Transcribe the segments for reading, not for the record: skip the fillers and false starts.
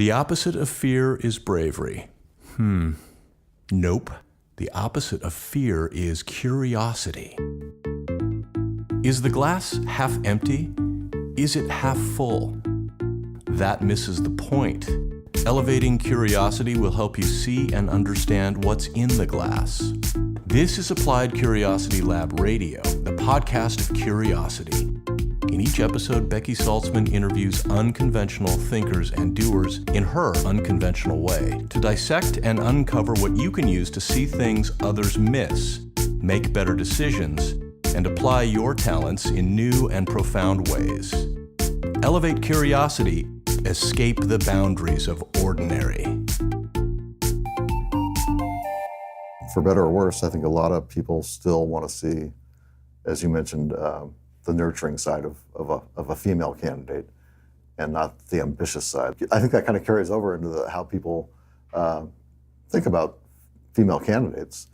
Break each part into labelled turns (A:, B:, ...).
A: The opposite of fear is bravery. Nope. The opposite of fear is curiosity. Is the glass half empty? Is it half full? That misses the point. Elevating curiosity will help you see and understand what's in the glass. This is Applied Curiosity Lab Radio, the podcast of curiosity. In each episode, Becky Saltzman interviews unconventional thinkers and doers in her unconventional way to dissect and uncover what you can use to see things others miss, make better decisions, and apply your talents in new and profound ways. Elevate curiosity, escape the boundaries of ordinary.
B: For better or worse, I think a lot of people still want to see, as you mentioned, the nurturing side of a female candidate and not the ambitious side. I think that kind of carries over into how people think about female candidates.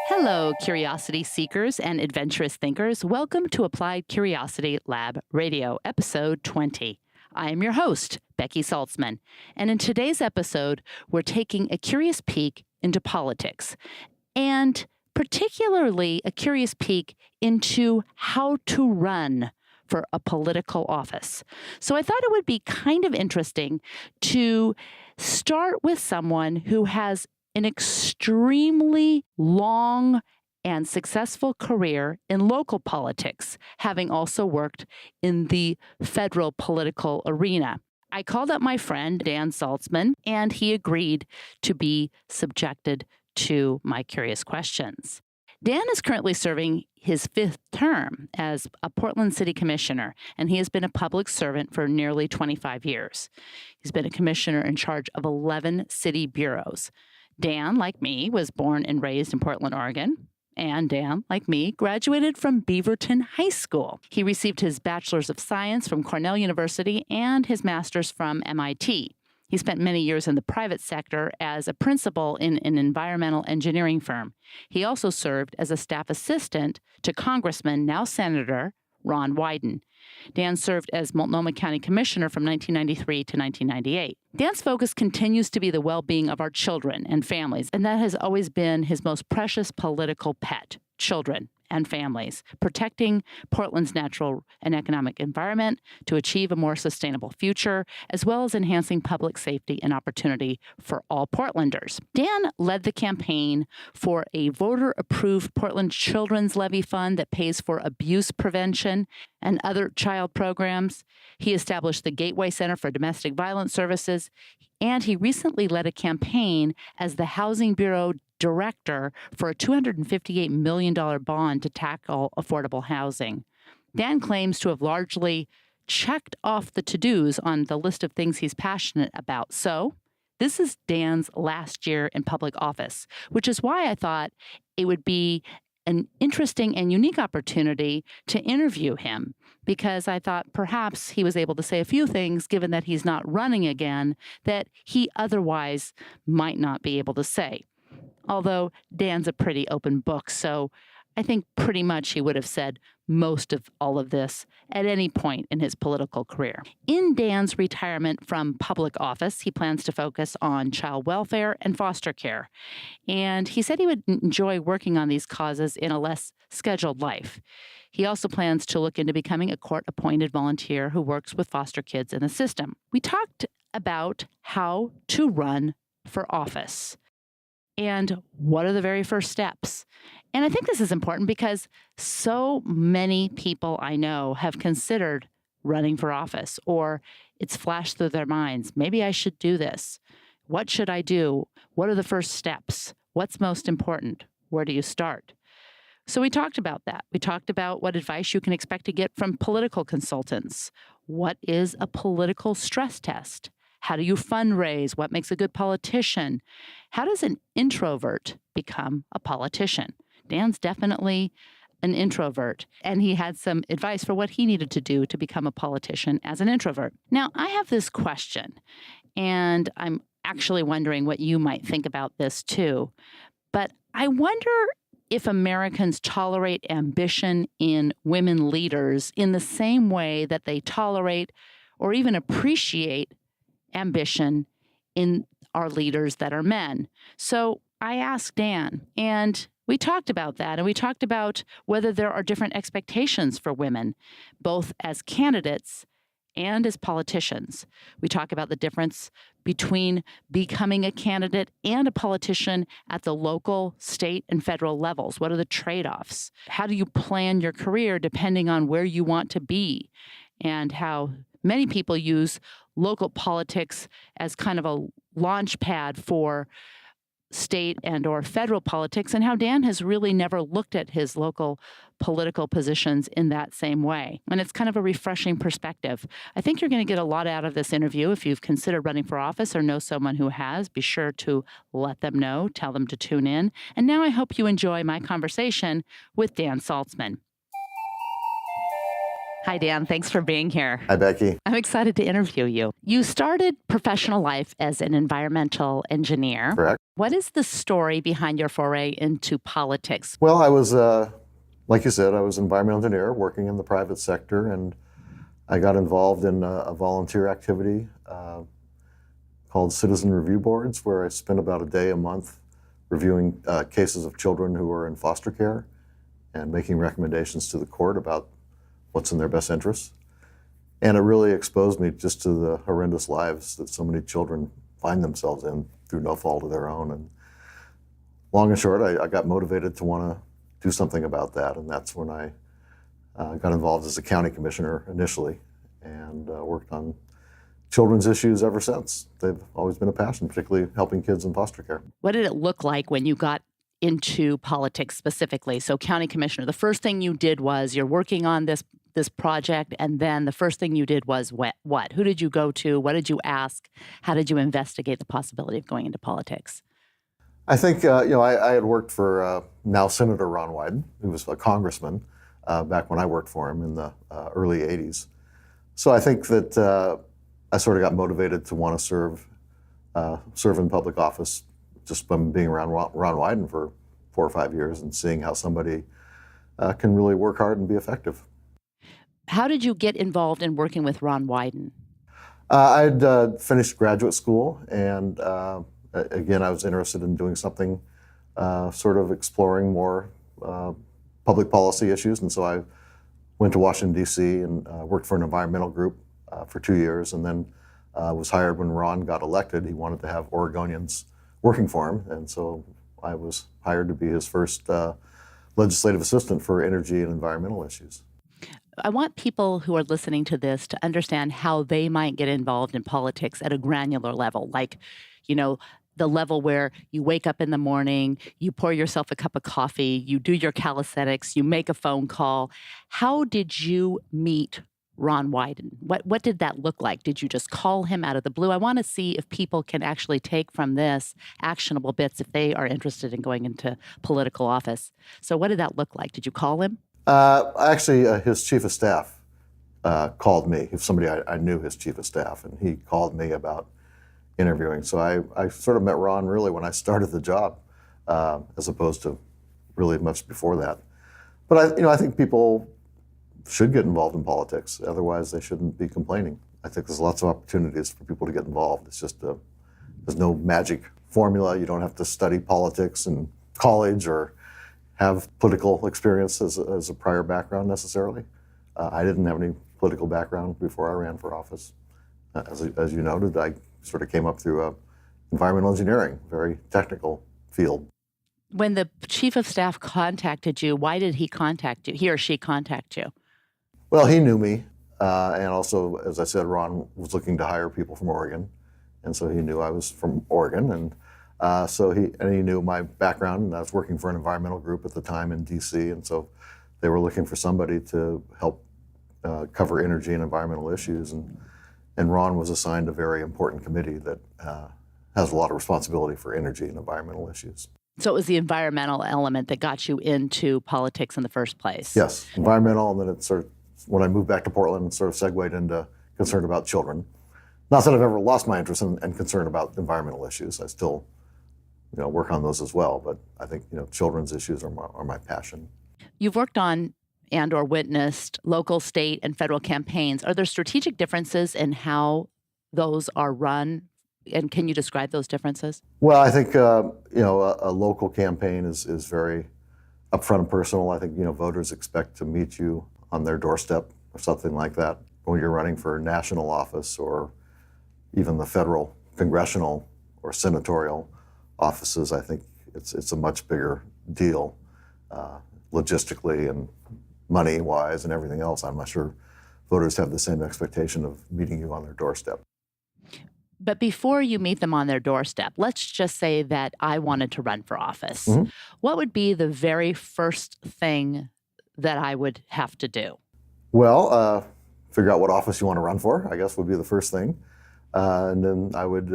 C: Hello, curiosity seekers and adventurous thinkers. Welcome to Applied Curiosity Lab Radio, episode 20. I am your host, Becky Saltzman, and in today's episode, we're taking a curious peek into politics, and particularly a curious peek into how to run for a political office. So I thought it would be kind of interesting to start with someone who has an extremely long and successful career in local politics, having also worked in the federal political arena. I called up my friend, Dan Saltzman, and he agreed to be subjected to my curious questions. Dan is currently serving his 5th term as a Portland City Commissioner, and he has been a public servant for nearly 25 years. He's been a commissioner in charge of 11 city bureaus. Dan, like me, was born and raised in Portland, Oregon. And Dan, like me, graduated from Beaverton High School. He received his Bachelor's of Science from Cornell University and his Master's from MIT. He spent many years in the private sector as a principal in an environmental engineering firm. He also served as a staff assistant to Congressman, now Senator, Ron Wyden. Dan served as Multnomah County Commissioner from 1993 to 1998. Dan's focus continues to be the well-being of our children and families, and that has always been his most precious political pet, children and families, protecting Portland's natural and economic environment to achieve a more sustainable future, as well as enhancing public safety and opportunity for all Portlanders. Dan led the campaign for a voter-approved Portland Children's Levy Fund that pays for abuse prevention and other child programs. He established the Gateway Center for Domestic Violence Services, and he recently led a campaign as the Housing Bureau Director for a $258 million bond to tackle affordable housing. Dan claims to have largely checked off the to-dos on the list of things he's passionate about. So this is Dan's last year in public office, which is why I thought it would be an interesting and unique opportunity to interview him, because I thought perhaps he was able to say a few things, given that he's not running again, that he otherwise might not be able to say. Although Dan's a pretty open book, so I think pretty much he would have said most of all of this at any point in his political career. In Dan's retirement from public office, he plans to focus on child welfare and foster care. And he said he would enjoy working on these causes in a less scheduled life. He also plans to look into becoming a court-appointed volunteer who works with foster kids in the system. We talked about how to run for office and what are the very first steps. And I think this is important because so many people I know have considered running for office, or it's flashed through their minds. Maybe I should do this. What should I do? What are the first steps? What's most important? Where do you start? So we talked about that. We talked about what advice you can expect to get from political consultants. What is a political stress test? How do you fundraise? What makes a good politician? How does an introvert become a politician? Dan's definitely an introvert, and he had some advice for what he needed to do to become a politician as an introvert. Now, I have this question, and I'm actually wondering what you might think about this too. But I wonder if Americans tolerate ambition in women leaders in the same way that they tolerate or even appreciate ambition in our leaders that are men. So I asked Dan, and we talked about that, and we talked about whether there are different expectations for women, both as candidates and as politicians. We talk about the difference between becoming a candidate and a politician at the local, state, and federal levels. What are the trade-offs? How do you plan your career depending on where you want to be? And how many people use local politics as kind of a launch pad for state and or federal politics, and how Dan has really never looked at his local political positions in that same way. And it's kind of a refreshing perspective. I think you're going to get a lot out of this interview. If you've considered running for office or know someone who has, be sure to let them know, tell them to tune in. And now I hope you enjoy my conversation with Dan Saltzman. Hi, Dan. Thanks for being here.
B: Hi, Becky.
C: I'm excited to interview you. You started professional life as an environmental engineer.
B: Correct.
C: What is the story behind your foray into politics?
B: Well, I was, like you said, I was an environmental engineer working in the private sector, and I got involved in a volunteer activity called Citizen Review Boards, where I spent about a day a month reviewing cases of children who were in foster care and making recommendations to the court about what's in their best interests. And it really exposed me just to the horrendous lives that so many children find themselves in through no fault of their own. And long and short, I got motivated to want to do something about that. And that's when I got involved as a county commissioner initially and worked on children's issues ever since. They've always been a passion, particularly helping kids in foster care.
C: What did it look like when you got into politics specifically? So county commissioner, the first thing you did was you're working on this project, and then the first thing you did was what? Who did you go to? What did you ask? How did you investigate the possibility of going into politics?
B: I think, I had worked for now Senator Ron Wyden, who was a congressman back when I worked for him in the early 80s. So I think that I sort of got motivated to want to serve in public office just from being around Ron Wyden for 4 or 5 years and seeing how somebody can really work hard and be effective.
C: How did you get involved in working with Ron Wyden?
B: I'd finished graduate school, and again, I was interested in doing something sort of exploring more public policy issues, and so I went to Washington, D.C. and worked for an environmental group for 2 years, and then was hired when Ron got elected. He wanted to have Oregonians working for him, and so I was hired to be his first legislative assistant for energy and environmental issues.
C: I want people who are listening to this to understand how they might get involved in politics at a granular level, like, the level where you wake up in the morning, you pour yourself a cup of coffee, you do your calisthenics, you make a phone call. How did you meet Ron Wyden? What did that look like? Did you just call him out of the blue? I want to see if people can actually take from this actionable bits if they are interested in going into political office. So what did that look like? Did you call him?
B: Actually, his chief of staff called me. If somebody I knew his chief of staff, and he called me about interviewing. So I sort of met Ron really when I started the job, as opposed to really much before that. But I think people should get involved in politics. Otherwise, they shouldn't be complaining. I think there's lots of opportunities for people to get involved. It's just there's no magic formula. You don't have to study politics in college or have political experience as a prior background necessarily. I didn't have any political background before I ran for office. As you noted, I sort of came up through environmental engineering, very technical field.
C: When the chief of staff contacted you, why did he contact you? He or she contact you?
B: Well, he knew me, and also, as I said, Ron was looking to hire people from Oregon, and so he knew I was from Oregon, and so he knew my background, and I was working for an environmental group at the time in D.C., and so they were looking for somebody to help cover energy and environmental issues, and Ron was assigned a very important committee that has a lot of responsibility for energy and environmental issues.
C: So it was the environmental element that got you into politics in the first place?
B: Yes, environmental, and then it sort of, when I moved back to Portland, sort of segued into concern about children. Not that I've ever lost my interest in concern about environmental issues. I still, work on those as well. But I think, children's issues are my passion.
C: You've worked on and/or witnessed local, state, and federal campaigns. Are there strategic differences in how those are run? And can you describe those differences?
B: Well, I think a local campaign is very upfront and personal. I think voters expect to meet you on their doorstep or something like that. When you're running for national office or even the federal, congressional, or senatorial offices, I think it's a much bigger deal, logistically and money-wise and everything else. I'm not sure voters have the same expectation of meeting you on their doorstep.
C: But before you meet them on their doorstep, let's just say that I wanted to run for office.
B: Mm-hmm.
C: What would be the very first thing that I would have to do?
B: Well, figure out what office you want to run for, I guess would be the first thing. And then I would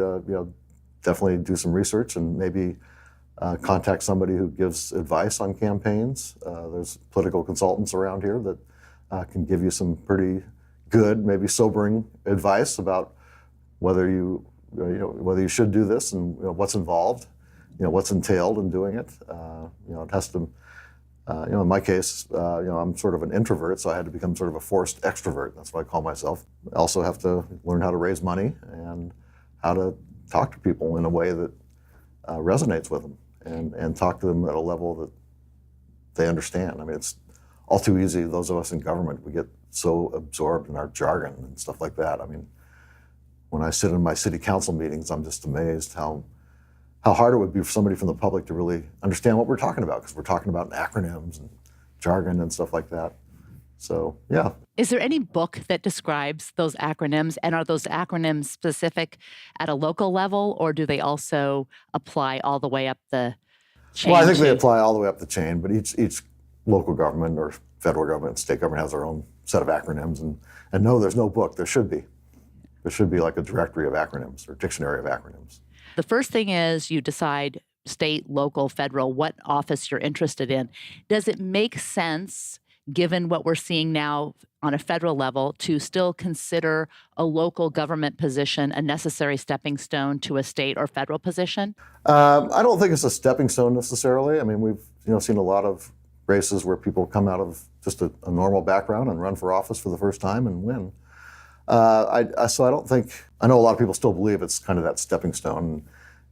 B: definitely do some research and maybe contact somebody who gives advice on campaigns. There's political consultants around here that can give you some pretty good, maybe sobering advice about whether you should do this and what's involved, what's entailed in doing it. It has to, in my case, I'm sort of an introvert, so I had to become sort of a forced extrovert. That's what I call myself. I also have to learn how to raise money and how to talk to people in a way that resonates with them and talk to them at a level that they understand. I mean, it's all too easy, those of us in government, we get so absorbed in our jargon and stuff like that. I mean, when I sit in my city council meetings, I'm just amazed how hard it would be for somebody from the public to really understand what we're talking about, because we're talking about acronyms and jargon and stuff like that. So, yeah.
C: Is there any book that describes those acronyms, and are those acronyms specific at a local level, or do they also apply all the way up the chain?
B: Well, I think they apply all the way up the chain, but each local government or federal government, state government has their own set of acronyms, and no, there's no book. There should be. There should be like a directory of acronyms or dictionary of acronyms.
C: The first thing is you decide state, local, federal, what office you're interested in. Does it make sense, given what we're seeing now on a federal level, to still consider a local government position a necessary stepping stone to a state or federal position?
B: I don't think it's a stepping stone necessarily. I mean, we've seen a lot of races where people come out of just a normal background and run for office for the first time and win. So I don't think, I know a lot of people still believe it's kind of that stepping stone.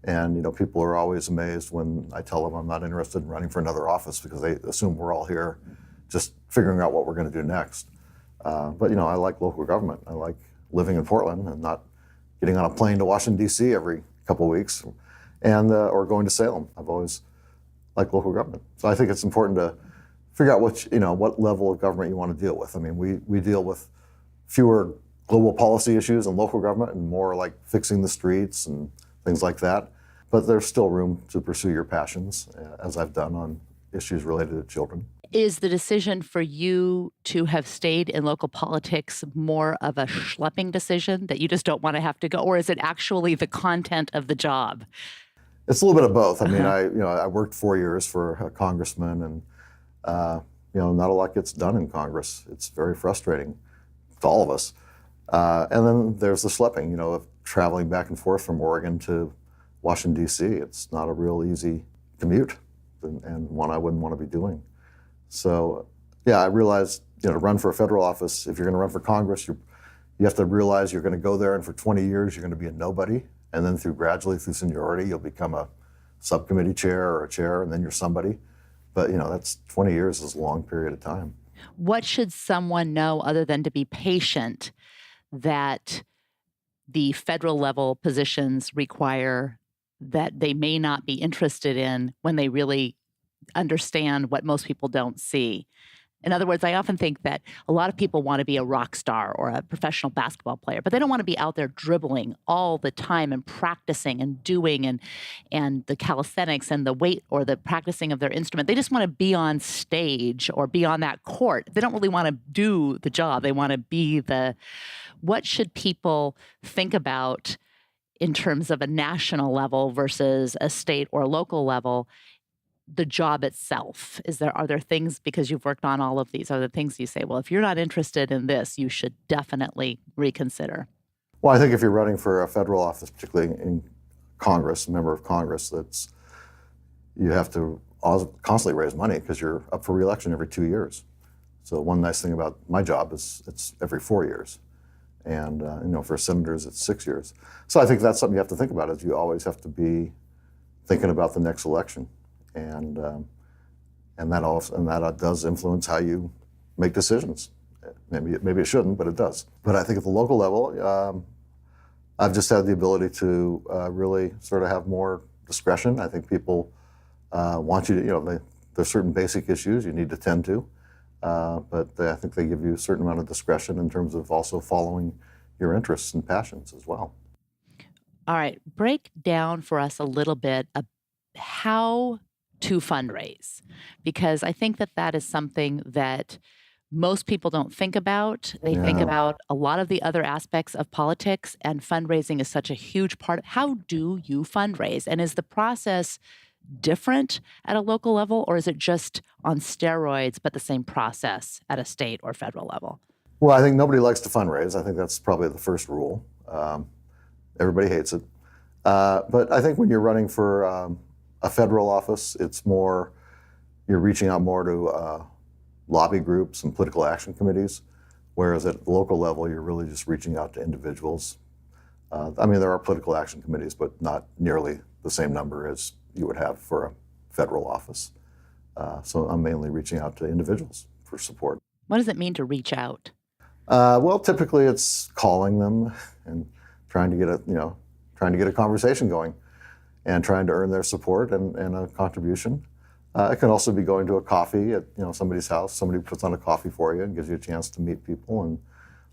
B: And people are always amazed when I tell them I'm not interested in running for another office, because they assume we're all here just figuring out what we're going to do next. But I like local government. I like living in Portland and not getting on a plane to Washington, D.C. every couple of weeks, and or going to Salem. I've always liked local government. So I think it's important to figure out what level of government you want to deal with. I mean, we deal with fewer global policy issues in local government and more like fixing the streets and things like that. But there's still room to pursue your passions, as I've done on issues related to children.
C: Is the decision for you to have stayed in local politics more of a schlepping decision that you just don't want to have to go, or is it actually the content of the job?
B: It's a little bit of both. I mean, I worked 4 years for a congressman, and not a lot gets done in Congress. It's very frustrating to all of us. And then there's the schlepping, of traveling back and forth from Oregon to Washington, D.C. It's not a real easy commute, and one I wouldn't want to be doing. So, yeah, I realized, to run for a federal office, if you're going to run for Congress, you have to realize you're going to go there, and for 20 years, you're going to be a nobody. And then gradually through seniority, you'll become a subcommittee chair or a chair, and then you're somebody. But, that's 20 years is a long period of time.
C: What should someone know, other than to be patient, that the federal level positions require that they may not be interested in when they really understand what most people don't see? In other words, I often think that a lot of people want to be a rock star or a professional basketball player, but they don't want to be out there dribbling all the time and practicing and doing and the calisthenics and the weight or the practicing of their instrument. They just want to be on stage or be on that court. They don't really want to do the job. They want to be what should people think about in terms of a national level versus a state or local level? The job itself, are there things, because you've worked on all of these, are there things you say, well, if you're not interested in this, you should definitely reconsider?
B: Well, I think if you're running for a federal office, particularly in Congress, a member of Congress, you have to constantly raise money because you're up for re-election every 2 years. So one nice thing about my job is it's every 4 years. And for senators, it's 6 years. So I think that's something you have to think about, is you always have to be thinking about the next election. And that does influence how you make decisions. Maybe it shouldn't, but it does. But I think at the local level, I've just had the ability to really sort of have more discretion. I think people want you to, there's certain basic issues you need to tend to, but I think they give you a certain amount of discretion in terms of also following your interests and passions as well.
C: All right, break down for us a little bit how to fundraise, because I think that is something that most people don't think about. They think
B: Yeah.
C: about a lot of the other aspects of politics, and fundraising is such a huge part. How do you fundraise? And is the process different at a local level, or is it just on steroids, but the same process at a state or federal level?
B: Well, I think nobody likes to fundraise. I think that's probably the first rule. Everybody hates it. But I think when you're running for a federal office, it's more, you're reaching out more to lobby groups and political action committees, whereas at the local level, you're really just reaching out to individuals. There are political action committees, but not nearly the same number as you would have for a federal office. So I'm mainly reaching out to individuals for support.
C: What does it mean to reach out?
B: Well, typically it's calling them and trying to get a conversation going and trying to earn their support and a contribution. It can also be going to a coffee at somebody's house. Somebody puts on a coffee for you and gives you a chance to meet people. And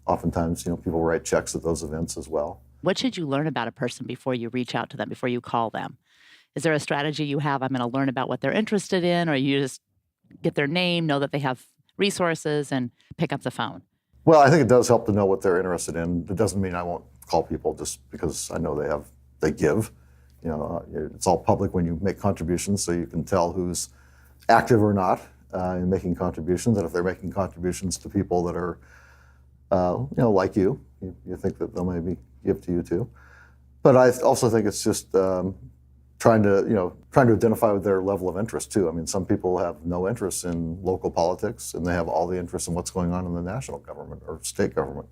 B: oftentimes, people write checks at those events as well.
C: What should you learn about a person before you reach out to them, before you call them? Is there a strategy you have? I'm going to learn about what they're interested in, or you just get their name, know that they have resources, and pick up the phone?
B: Well, I think it does help to know what they're interested in. It doesn't mean I won't call people just because I know they give. It's all public when you make contributions, so you can tell who's active or not in making contributions. And if they're making contributions to people that are, like you think that they'll maybe give to you too. But I also think it's just trying to identify their level of interest too. Some people have no interest in local politics, and they have all the interest in what's going on in the national government or state government.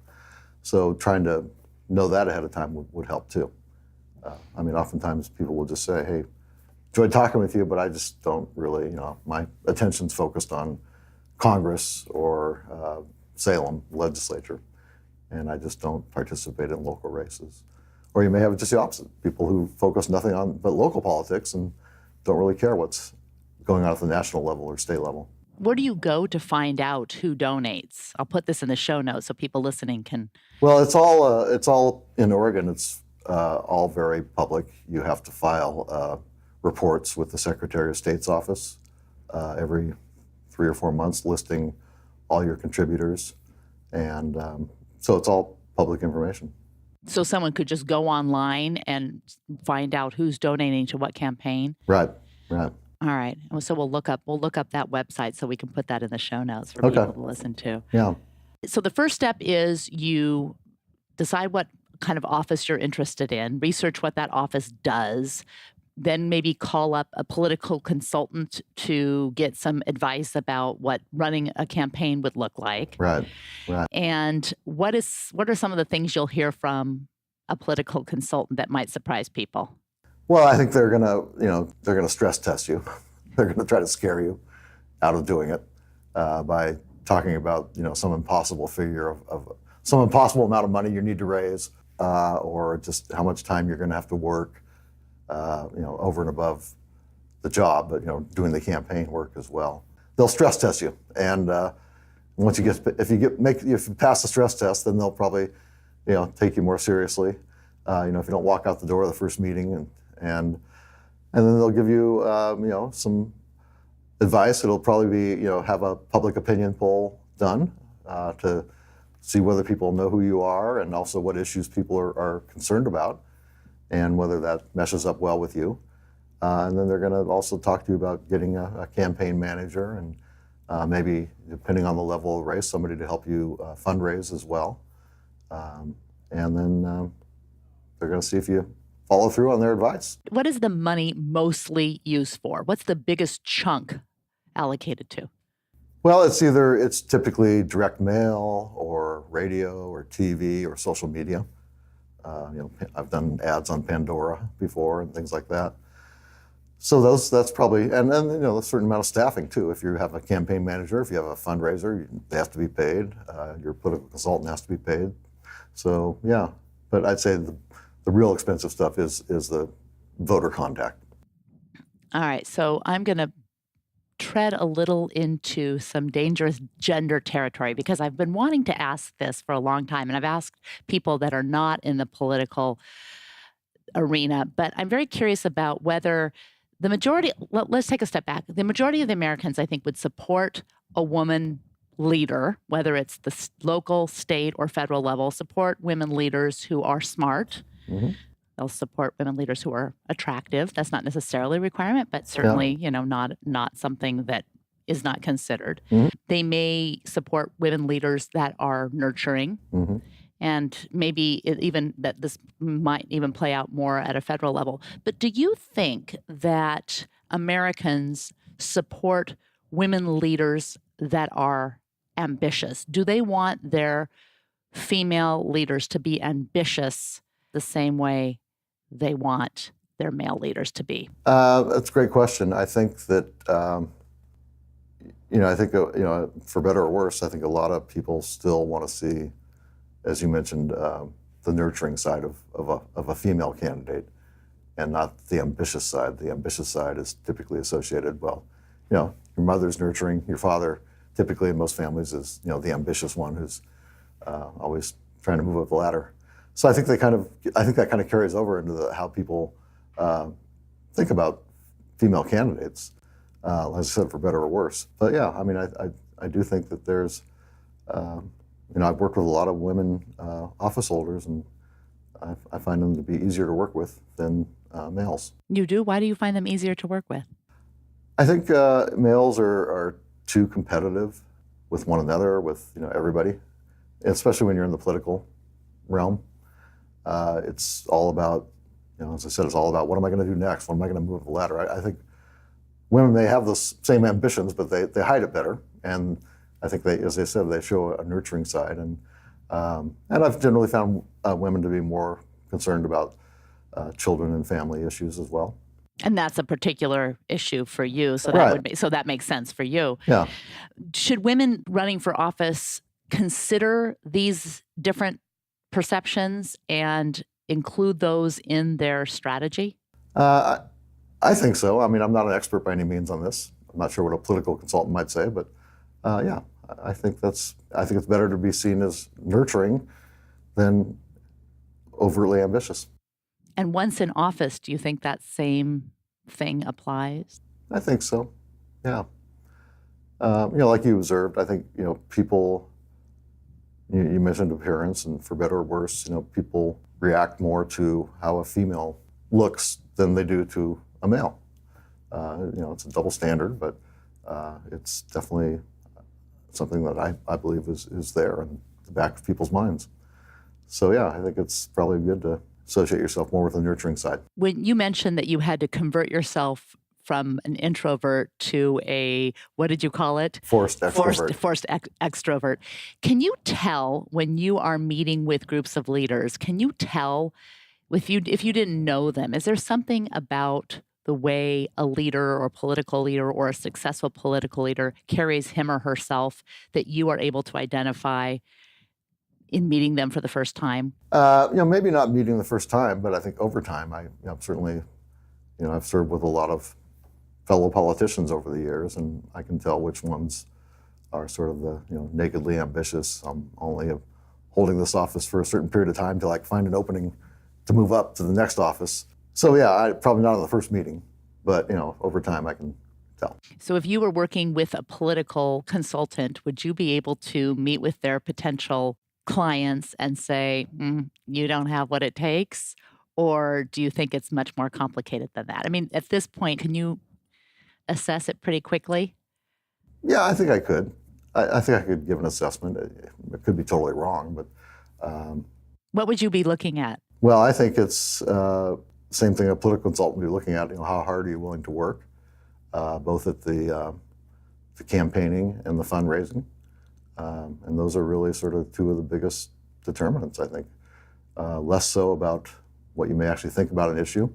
B: So trying to know that ahead of time would help too. Oftentimes people will just say, hey, enjoyed talking with you, but I just don't really, my attention's focused on Congress or Salem legislature, and I just don't participate in local races. Or you may have just the opposite, people who focus nothing on but local politics and don't really care what's going on at the national level or state level.
C: Where do you go to find out who donates? I'll put this in the show notes so people listening can.
B: Well, it's all in Oregon. It's all very public. You have to file reports with the Secretary of State's office every 3 or 4 months, listing all your contributors, and so it's all public information.
C: So someone could just go online and find out who's donating to what campaign?
B: Right.
C: All right. So we'll look up that website so we can put that in the show notes for people to listen to.
B: Yeah.
C: So the first step is you decide what kind of office you're interested in, research what that office does, then maybe call up a political consultant to get some advice about what running a campaign would look like.
B: Right.
C: And what are some of the things you'll hear from a political consultant that might surprise people?
B: Well, I think they're gonna stress test you. They're gonna try to scare you out of doing it by talking about some impossible figure of some impossible amount of money you need to raise, or just how much time you're going to have to work, over and above the job, but doing the campaign work as well. They'll stress test you, and once if you pass the stress test, then they'll probably take you more seriously. If you don't walk out the door of the first meeting, and then they'll give you some advice. It'll probably be have a public opinion poll done to see whether people know who you are and also what issues people are concerned about and whether that meshes up well with you. And then they're going to also talk to you about getting a campaign manager and maybe, depending on the level of race, somebody to help you fundraise as well. And then they're going to see if you follow through on their advice.
C: What is the money mostly used for? What's the biggest chunk allocated to?
B: Well, it's typically direct mail or radio or TV or social media. I've done ads on Pandora before and things like that. So that's probably, and then, a certain amount of staffing too. If you have a campaign manager, if you have a fundraiser, they have to be paid. Your political consultant has to be paid. So yeah, but I'd say the real expensive stuff is the voter contact.
C: All right, so I'm going to tread a little into some dangerous gender territory because I've been wanting to ask this for a long time, and I've asked people that are not in the political arena, but I'm very curious about whether the majority, let's take a step back. The majority of the Americans, I think, would support a woman leader, whether it's the local, state, or federal level, support women leaders who are smart.
B: Mm-hmm.
C: They'll support women leaders who are attractive. That's not necessarily a requirement, but certainly, not something that is not considered.
B: Mm-hmm.
C: They may support women leaders that are nurturing.
B: Mm-hmm.
C: And maybe even that this might even play out more at a federal level. But do you think that Americans support women leaders that are ambitious? Do they want their female leaders to be ambitious the same way they want their male leaders to be?
B: That's a great question. I think that, for better or worse, I think a lot of people still want to see, as you mentioned, the nurturing side of a female candidate and not the ambitious side. The ambitious side is typically associated, your mother's nurturing, your father typically in most families is, the ambitious one who's always trying to move up the ladder. So I think that kind of carries over into how people think about female candidates, as I said, for better or worse. But yeah, I mean, I do think that there's, I've worked with a lot of women office holders, and I find them to be easier to work with than males. You
C: do? Why do you find them easier to work with?
B: I think males are too competitive with one another, with everybody, especially when you're in the political realm. It's all about, as I said, it's all about what am I going to do next? When am I going to move up the ladder? I think women, they have the same ambitions, but they hide it better. And I think they, as I said, they show a nurturing side. And I've generally found women to be more concerned about children and family issues as well.
C: And that's a particular issue for you. So that makes sense for you.
B: Yeah.
C: Should women running for office consider these different perceptions and include those in their strategy?
B: I think so. I mean, I'm not an expert by any means on this. I'm not sure what a political consultant might say, but yeah, I think it's better to be seen as nurturing than overtly ambitious.
C: And once in office, do you think that same thing applies?
B: I think so. Yeah. Like you observed, I think people. You mentioned appearance, and for better or worse, people react more to how a female looks than they do to a male. It's a double standard, but it's definitely something that I believe is there in the back of people's minds. So yeah, I think it's probably good to associate yourself more with the nurturing side.
C: When you mentioned that you had to convert yourself from an introvert to a, what did you call it?
B: Forced extrovert.
C: Forced extrovert. Can you tell when you are meeting with groups of leaders, can you tell if you didn't know them, is there something about the way a leader or political leader or a successful political leader carries him or herself that you are able to identify in meeting them for the first time?
B: Maybe not meeting the first time, but I think over time, I've certainly, I've served with a lot of fellow politicians over the years, and I can tell which ones are sort of the nakedly ambitious. I'm only holding this office for a certain period of time till I find an opening to move up to the next office. So yeah, probably not in the first meeting, but over time I can tell.
C: So if you were working with a political consultant, would you be able to meet with their potential clients and say, you don't have what it takes? Or do you think it's much more complicated than that? I mean, at this point, can you assess it pretty quickly?
B: Yeah, I think I could. I think I could give an assessment. It could be totally wrong, but...
C: what would you be looking at?
B: Well, I think it's same thing a political consultant would be looking at. How hard are you willing to work, both at the the campaigning and the fundraising. And those are really sort of two of the biggest determinants, I think. Less so about what you may actually think about an issue.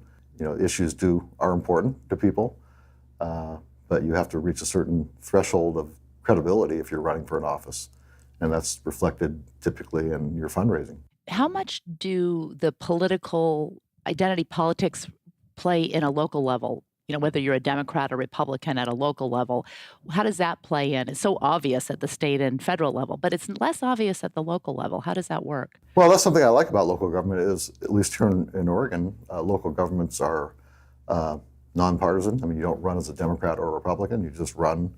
B: Issues are important to people, but you have to reach a certain threshold of credibility if you're running for an office. And that's reflected typically in your fundraising.
C: How much do the political identity politics play in a local level? Whether you're a Democrat or Republican at a local level, how does that play in? It's so obvious at the state and federal level, but it's less obvious at the local level. How does that work?
B: Well, that's something I like about local government is, at least here in Oregon, local governments are nonpartisan. I mean, you don't run as a Democrat or a Republican. You just run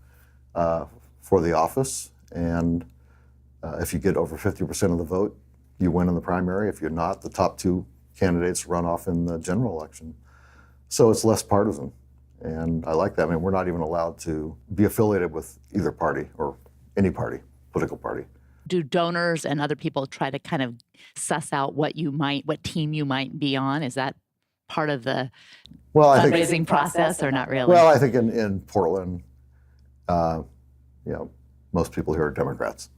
B: for the office. And if you get over 50% of the vote, you win in the primary. If you're not, the top two candidates run off in the general election. So it's less partisan. And I like that. I mean, we're not even allowed to be affiliated with either party or any party, political party.
C: Do donors and other people try to kind of suss out what team you might be on? Is that part of the fundraising process or not really?
B: Well, I think in Portland, most people here are Democrats.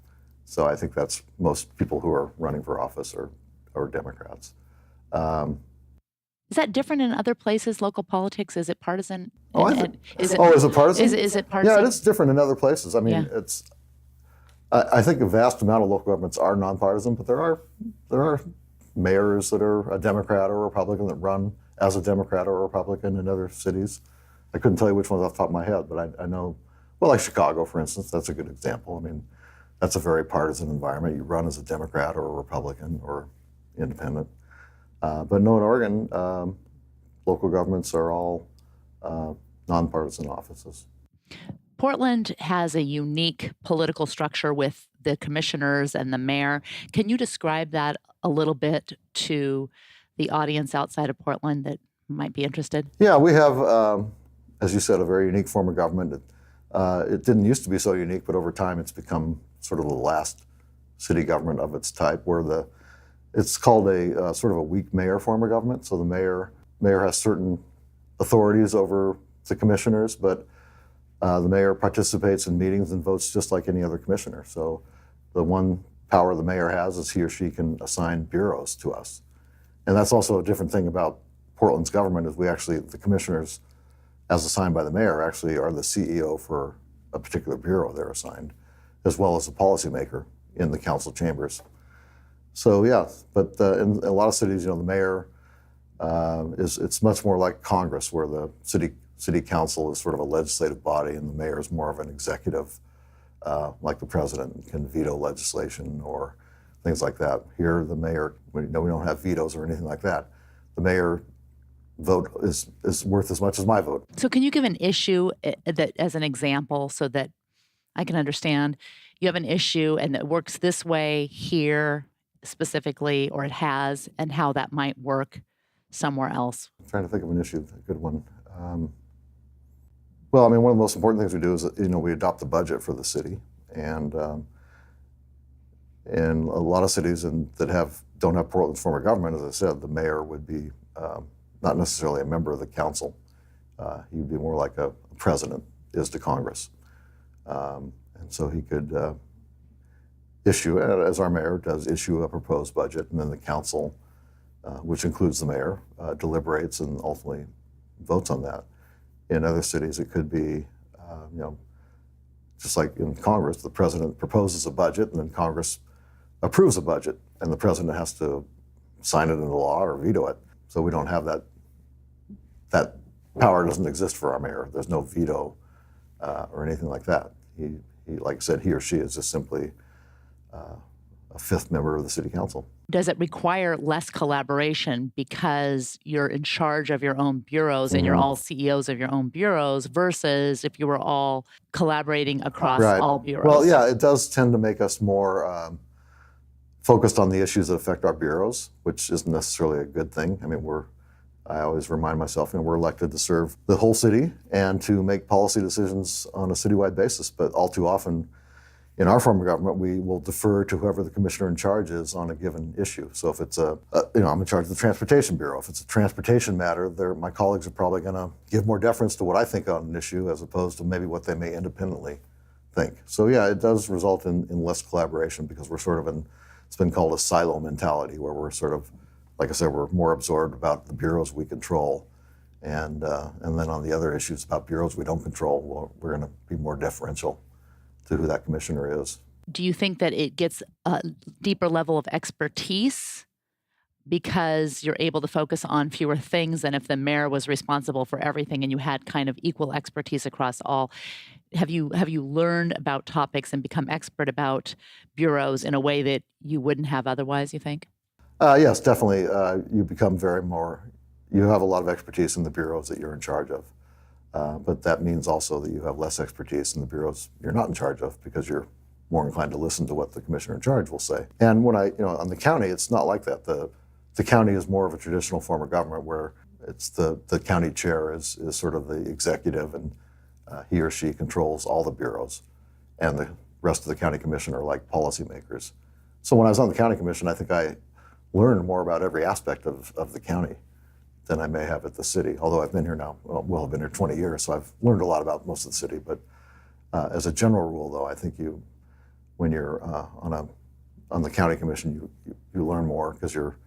B: So I think that's most people who are running for office are Democrats.
C: Is that different in other places, local politics? Is it partisan?
B: Is it partisan?
C: Is it partisan?
B: Yeah, it is different in other places. I mean, I think a vast amount of local governments are nonpartisan, but there are mayors that are a Democrat or a Republican that run as a Democrat or a Republican in other cities. I couldn't tell you which ones off the top of my head, but I know, well, like Chicago, for instance, that's a good example. I mean, that's a very partisan environment. You run as a Democrat or a Republican or independent. But no, in Oregon, local governments are all nonpartisan offices.
C: Portland has a unique political structure with the commissioners and the mayor. Can you describe that a little bit to the audience outside of Portland that might be interested?
B: Yeah, we have, as you said, a very unique form of government. It didn't used to be so unique, but over time it's become sort of the last city government of its type, where it's called a sort of a weak mayor form of government. So the mayor has certain authorities over the commissioners, but the mayor participates in meetings and votes just like any other commissioner. So the one power the mayor has is he or she can assign bureaus to us. And that's also a different thing about Portland's government is the commissioners, as assigned by the mayor, actually are the CEO for a particular bureau they're assigned, as well as a policymaker in the council chambers. So yeah, but in a lot of cities, the mayor it's much more like Congress, where the city council is sort of a legislative body, and the mayor is more of an executive, like the president can veto legislation or things like that. Here, the mayor, we don't have vetoes or anything like that. The mayor vote is worth as much as my vote.
C: So can you give an issue that as an example so that I can understand? You have an issue and it works this way here specifically, or it has, and how that might work somewhere else?
B: I'm trying to think of an issue, a good one. Well, I mean, one of the most important things we do is, we adopt the budget for the city. And in a lot of cities that don't have Portland's form of government, as I said, the mayor would be not necessarily a member of the council. He would be more like a president is to Congress. And so he could issue, as our mayor does, issue a proposed budget, and then the council, which includes the mayor, deliberates and ultimately votes on that. In other cities, it could be, just like in Congress, the president proposes a budget, and then Congress approves a budget, and the president has to sign it into law or veto it. So we don't have that. That power doesn't exist for our mayor. There's no veto or anything like that. He, like I said, he or she is just simply a fifth member of the city council.
C: Does it require less collaboration because you're in charge of your own bureaus and you're all CEOs of your own bureaus versus if you were all collaborating across all bureaus? Well,
B: yeah, it does tend to make us more focused on the issues that affect our bureaus, which isn't necessarily a good thing. I mean, I always remind myself, we're elected to serve the whole city and to make policy decisions on a citywide basis, but all too often, in our form of government, we will defer to whoever the commissioner in charge is on a given issue. So if it's I'm in charge of the Transportation Bureau. If it's a transportation matter, my colleagues are probably going to give more deference to what I think on an issue as opposed to maybe what they may independently think. So yeah, it does result in less collaboration because we're sort of in, it's been called a silo mentality, where we're sort of, like I said, we're more absorbed about the bureaus we control. And then on the other issues about bureaus we don't control, well, we're going to be more deferential to who that commissioner is.
C: Do you think that it gets a deeper level of expertise because you're able to focus on fewer things than if the mayor was responsible for everything and you had kind of equal expertise across all? Have you learned about topics and become expert about bureaus in a way that you wouldn't have otherwise, you think?
B: Yes, definitely. You become you have a lot of expertise in the bureaus that you're in charge of. But that means also that you have less expertise in the bureaus you're not in charge of, because you're more inclined to listen to what the commissioner in charge will say. And when on the county, it's not like that. The county is more of a traditional form of government where it's the county chair is sort of the executive, and he or she controls all the bureaus, and the rest of the county commission are like policymakers. So when I was on the county commission, I think I learned more about every aspect of the county than I may have at the city. Although I've been here now, I've been here 20 years, so I've learned a lot about most of the city. But as a general rule, though, I think when you're on the county commission, you learn more because you're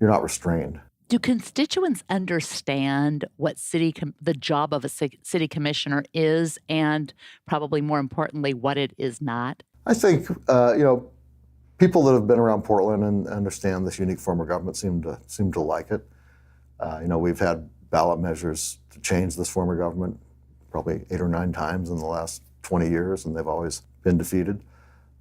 B: not restrained.
C: Do constituents understand what the job of a city commissioner is, and probably more importantly, what it is not?
B: I think people that have been around Portland and understand this unique form of government seem to like it. We've had ballot measures to change this form of government probably 8 or 9 times in the last 20 years, and they've always been defeated.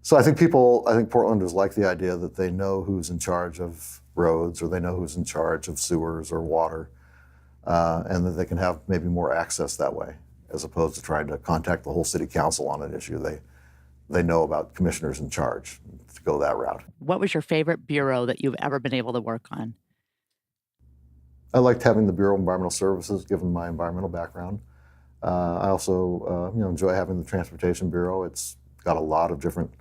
B: So I think Portlanders like the idea that they know who's in charge of roads, or they know who's in charge of sewers or water, and that they can have maybe more access that way, as opposed to trying to contact the whole city council on an issue. They know about commissioners in charge to go that route.
C: What was your favorite bureau that you've ever been able to work on?
B: I liked having the Bureau of Environmental Services, given my environmental background. I also enjoy having the Transportation Bureau. It's got a lot of different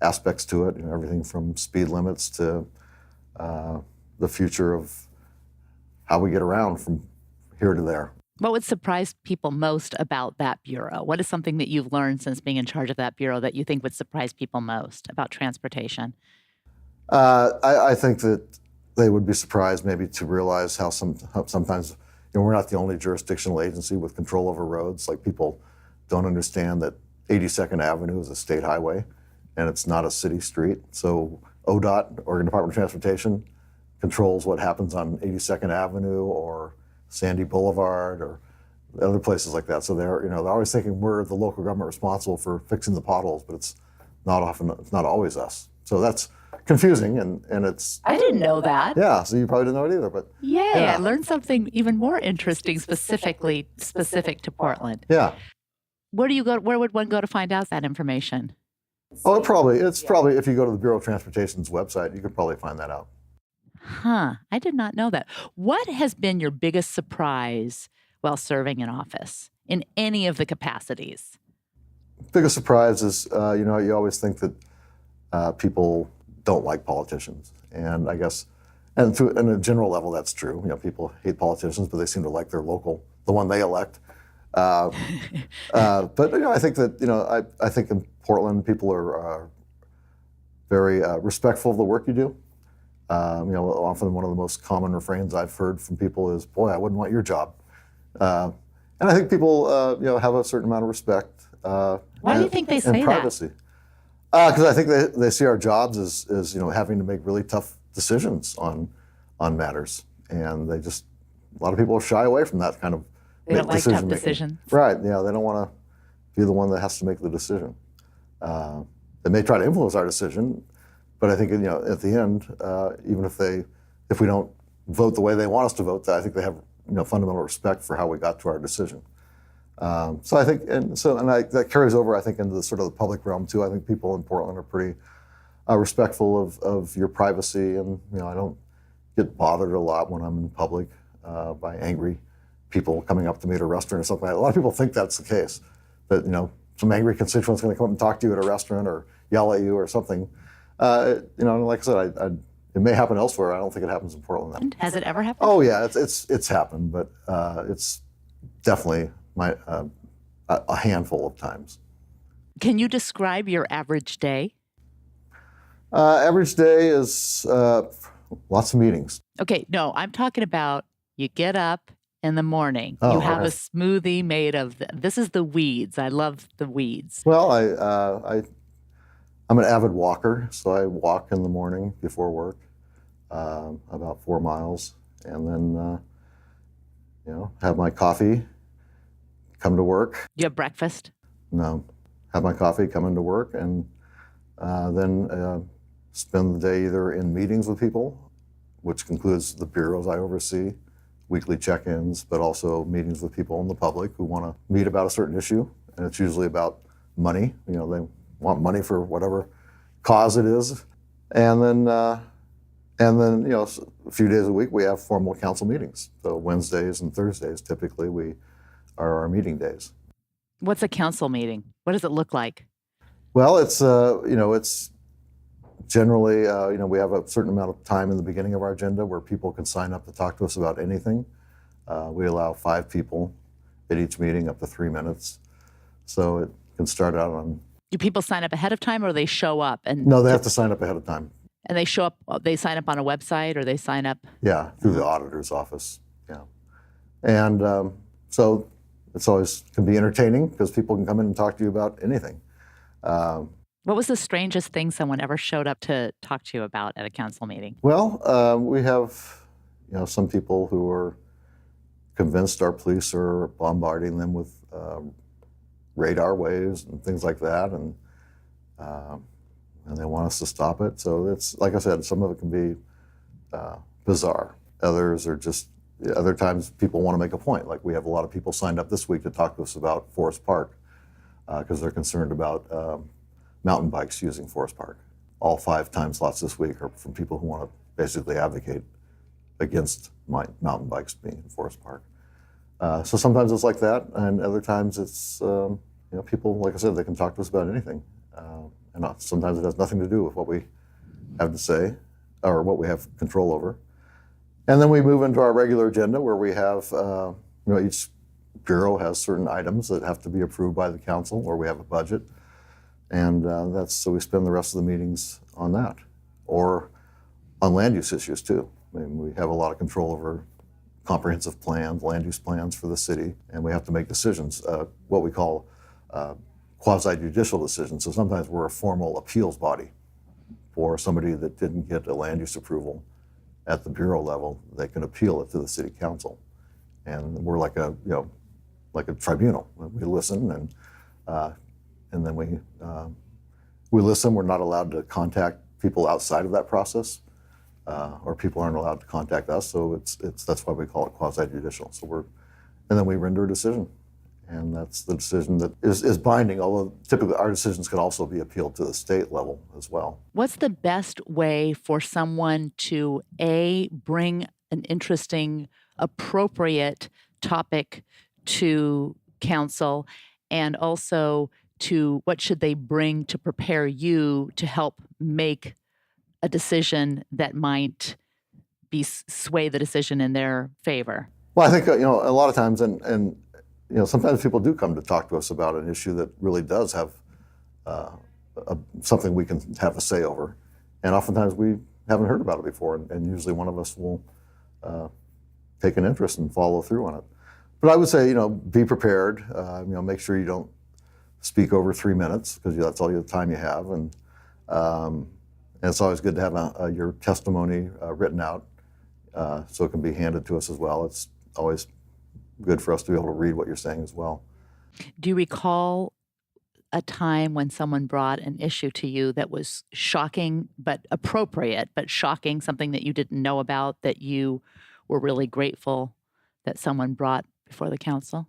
B: aspects to it, everything from speed limits to the future of how we get around from here to there.
C: What would surprise people most about that bureau? What is something that you've learned since being in charge of that bureau that you think would surprise people most about transportation?
B: I think that they would be surprised maybe to realize how sometimes we're not the only jurisdictional agency with control over roads. Like, people don't understand that 82nd Avenue is a state highway and it's not a city street. So ODOT, Oregon Department of Transportation, controls what happens on 82nd Avenue or Sandy Boulevard or other places like that. So they're always thinking we're the local government responsible for fixing the potholes, but it's not always us. So that's confusing, and it's...
C: I didn't know that.
B: Yeah, so you probably didn't know it either, but...
C: Yeah, I learned something even more interesting, specific to Portland.
B: Yeah.
C: Where would one go to find out that information?
B: Oh, it's probably, if you go to the Bureau of Transportation's website, you could probably find that out.
C: Huh, I did not know that. What has been your biggest surprise while serving in office in any of the capacities?
B: Biggest surprise is, you always think that people don't like politicians. And I guess, and on a general level, that's true. People hate politicians, but they seem to like their local, the one they elect. But I think that, I think in Portland, people are very respectful of the work you do. Often one of the most common refrains I've heard from people is, "Boy, I wouldn't want your job." And I think people, have a certain amount of respect.
C: Why do you think they say
B: and privacy. Because I think they see our jobs as having to make really tough decisions on matters, and a lot of people shy away from that kind of.
C: They don't like tough decisions.
B: Right. Yeah, they don't want to be the one that has to make the decision. They may try to influence our decision, but I think at the end, even if we don't vote the way they want us to vote, I think they have fundamental respect for how we got to our decision. So I think, that carries over, I think, into the sort of the public realm too. I think people in Portland are pretty respectful of your privacy, and I don't get bothered a lot when I'm in public by angry people coming up to me at a restaurant or something like that. A lot of people think that's the case, that some angry constituent's going to come up and talk to you at a restaurant or yell at you or something. Like I said, it may happen elsewhere. I don't think it happens in Portland.
C: Has it ever happened?
B: Oh yeah, it's happened, but it's definitely a handful of times.
C: Can you describe your average day?
B: Average day is lots of meetings.
C: Okay, no, I'm talking about you get up in the morning.
B: Oh,
C: You have a
B: okay.
C: smoothie made of this is the weeds. I love the weeds.
B: Well, I'm an avid walker, so I walk in the morning before work, about 4 miles, and then have my coffee, come to work.
C: Do you have breakfast?
B: No, have my coffee, come into work, and then spend the day either in meetings with people, which concludes the bureaus I oversee, weekly check-ins, but also meetings with people in the public who want to meet about a certain issue, and it's usually about money. They want money for whatever cause it is, and then a few days a week we have formal council meetings. So Wednesdays and Thursdays typically are our meeting days.
C: What's a council meeting? What does it look like?
B: Well, it's generally, we have a certain amount of time in the beginning of our agenda where people can sign up to talk to us about anything. We allow 5 people at each meeting, up to 3 minutes. So it can start out on...
C: Do people sign up ahead of time, or they show up?
B: No, they have to sign up ahead of time.
C: And they show up, they sign up on a website, or they sign up?
B: Yeah, through the auditor's office, yeah. And so it's always can be entertaining because people can come in and talk to you about anything.
C: What was the strangest thing someone ever showed up to talk to you about at a council meeting?
B: Well, we have, some people who are convinced our police are bombarding them with radar waves and things like that, and they want us to stop it. So it's, like I said, some of it can be bizarre. Others are just, other times people want to make a point. Like we have a lot of people signed up this week to talk to us about Forest Park because they're concerned about mountain bikes using Forest Park. All 5 time slots this week are from people who want to basically advocate against mountain bikes being in Forest Park. So sometimes it's like that, and other times it's, people, like I said, they can talk to us about anything. And sometimes it has nothing to do with what we have to say or what we have control over. And then we move into our regular agenda where we have, each bureau has certain items that have to be approved by the council, or we have a budget. And so we spend the rest of the meetings on that, or on land use issues too. I mean, we have a lot of control over comprehensive plans, land use plans for the city, and we have to make decisions, what we call quasi-judicial decisions. So sometimes we're a formal appeals body for somebody that didn't get a land use approval at the bureau level. They can appeal it to the city council, and we're like a tribunal. We listen, and then we listen. We're not allowed to contact people outside of that process, or people aren't allowed to contact us. So that's why we call it quasi-judicial. And then we render a decision, and that's the decision that is binding. Although typically our decisions can also be appealed to the state level as well.
C: What's the best way for someone to bring an interesting, appropriate topic to council, and also to what should they bring to prepare you to help make a decision that might sway the decision in their favor?
B: Well, I think a lot of times, and sometimes people do come to talk to us about an issue that really does have something we can have a say over, and oftentimes we haven't heard about it before, and usually one of us will take an interest and follow through on it. But I would say, be prepared. Make sure you don't speak over 3 minutes because that's all the time you have, and it's always good to have your testimony written out so it can be handed to us as well. It's always good for us to be able to read what you're saying as well.
C: Do you recall a time when someone brought an issue to you that was shocking but appropriate, but shocking, something that you didn't know about that you were really grateful that someone brought before the council?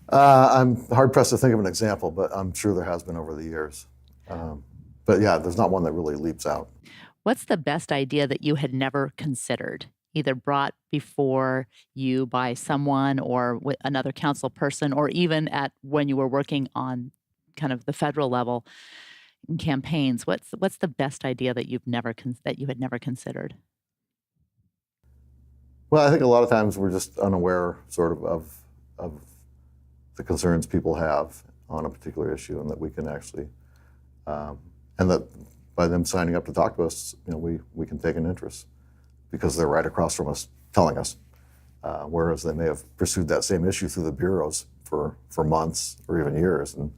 B: I'm hard-pressed to think of an example, but I'm sure there has been over the years. But yeah, there's not one that really leaps out.
C: What's the best idea that you had never considered, either brought before you by someone or with another council person, or even when you were working on kind of the federal level in campaigns? What's the best idea that you had never considered?
B: Well, I think a lot of times we're just unaware sort of the concerns people have. on a particular issue, and that we can actually, and that by them signing up to talk to us, we can take an interest because they're right across from us telling us. Whereas they may have pursued that same issue through the bureaus for months or even years, and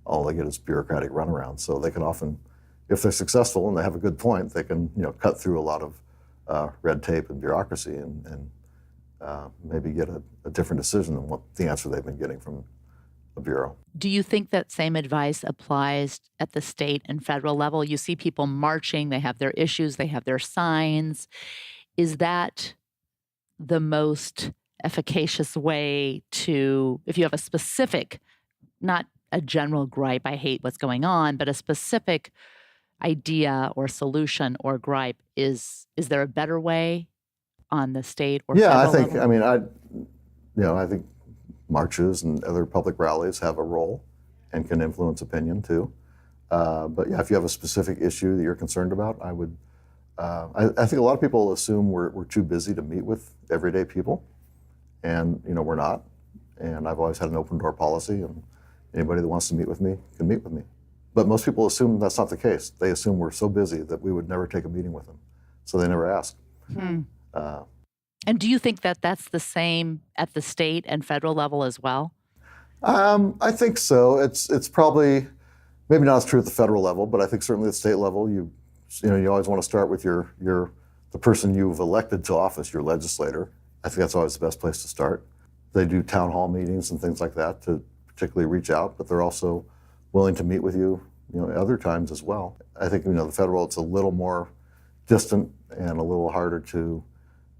B: all they get is bureaucratic runaround. So they can often, if they're successful and they have a good point, they can cut through a lot of red tape and bureaucracy and maybe get a different decision than what the answer they've been getting from a bureau.
C: Do you think that same advice applies at the state and federal level? You see people marching, they have their issues, they have their signs. Is that the most efficacious way to, if you have a specific, not a general gripe, I hate what's going on, but a specific idea or solution or gripe, is there a better way on the state or federal level?
B: I think marches and other public rallies have a role and can influence opinion too. But yeah, if you have a specific issue that you're concerned about, I would. I think a lot of people assume we're too busy to meet with everyday people, and we're not. And I've always had an open door policy, and anybody that wants to meet with me can meet with me. But most people assume that's not the case. They assume we're so busy that we would never take a meeting with them, so they never ask.
C: And do you think that that's the same at the state and federal level as well?
B: I think so. It's probably maybe not as true at the federal level, but I think certainly at the state level, you always want to start with the person you've elected to office, your legislator. I think that's always the best place to start. They do town hall meetings and things like that to particularly reach out, but they're also willing to meet with you, other times as well. I think, the federal, it's a little more distant and a little harder to